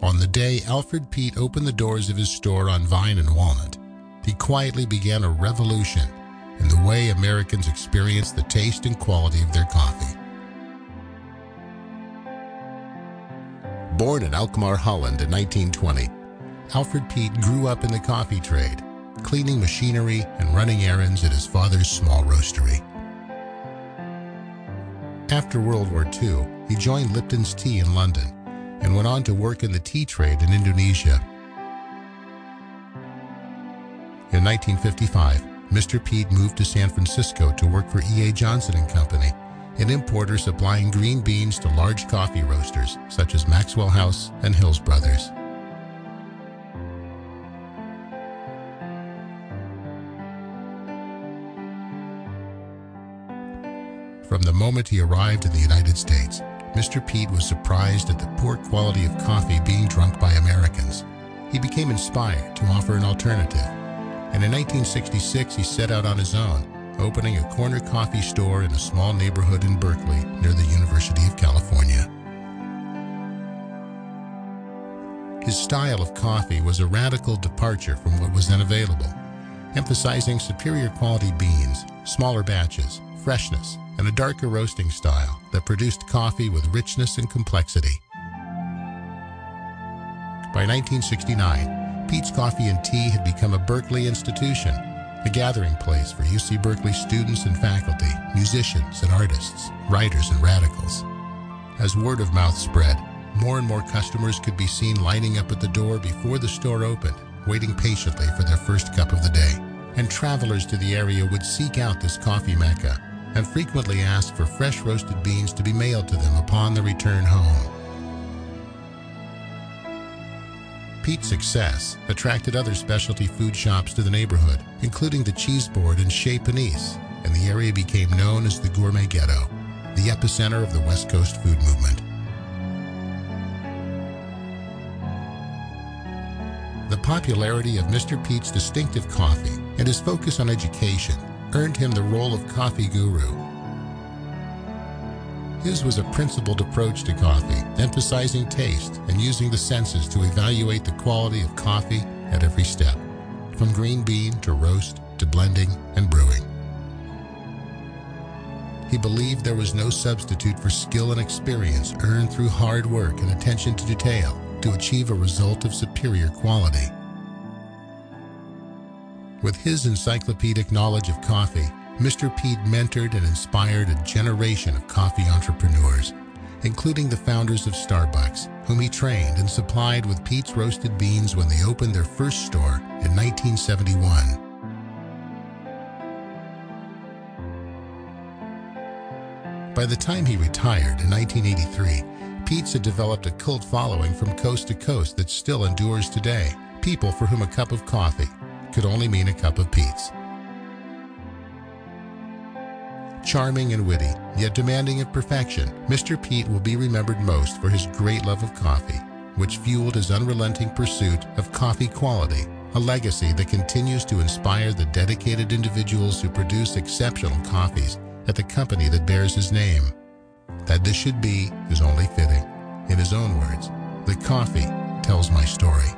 On the day Alfred Peet opened the doors of his store on Vine and Walnut, he quietly began a revolution in the way Americans experienced the taste and quality of their coffee. Born in Alkmaar, Holland in 1920, Alfred Peet grew up in the coffee trade, cleaning machinery and running errands at his father's small roastery. After World War II, he joined Lipton's Tea in London and went on to work in the tea trade in Indonesia. In 1955, Mr. Peet moved to San Francisco to work for E.A. Johnson & Company, an importer supplying green beans to large coffee roasters such as Maxwell House and Hills Brothers. From the moment he arrived in the United States, Mr. Peet was surprised at the poor quality of coffee being drunk by Americans. He became inspired to offer an alternative, and in 1966 he set out on his own, opening a corner coffee store in a small neighborhood in Berkeley near the University of California. His style of coffee was a radical departure from what was then available, emphasizing superior quality beans, smaller batches, freshness, and a darker roasting style that produced coffee with richness and complexity. By 1969, Peet's Coffee and Tea had become a Berkeley institution, a gathering place for UC Berkeley students and faculty, musicians and artists, writers and radicals. As word of mouth spread, more and more customers could be seen lining up at the door before the store opened, waiting patiently for their first cup of the day. And travelers to the area would seek out this coffee mecca and frequently ask for fresh roasted beans to be mailed to them upon the return home. Peet's success attracted other specialty food shops to the neighborhood, including the Cheese Board and Chez Panisse, and the area became known as the Gourmet Ghetto, the epicenter of the West Coast food movement. The popularity of Mr. Peet's distinctive coffee and his focus on education earned him the role of coffee guru. His was a principled approach to coffee, emphasizing taste and using the senses to evaluate the quality of coffee at every step, from green bean to roast to blending and brewing. He believed there was no substitute for skill and experience earned through hard work and attention to detail to achieve a result of superior quality. With his encyclopedic knowledge of coffee, Mr. Peet mentored and inspired a generation of coffee entrepreneurs, including the founders of Starbucks, whom he trained and supplied with Peet's roasted beans when they opened their first store in 1971. By the time he retired in 1983, Peet's had developed a cult following from coast to coast that still endures today, people for whom a cup of coffee could only mean a cup of Peet's. Charming and witty, yet demanding of perfection, Mr. Peet will be remembered most for his great love of coffee, which fueled his unrelenting pursuit of coffee quality, a legacy that continues to inspire the dedicated individuals who produce exceptional coffees at the company that bears his name. That this should be is only fitting. In his own words, "The coffee tells my story."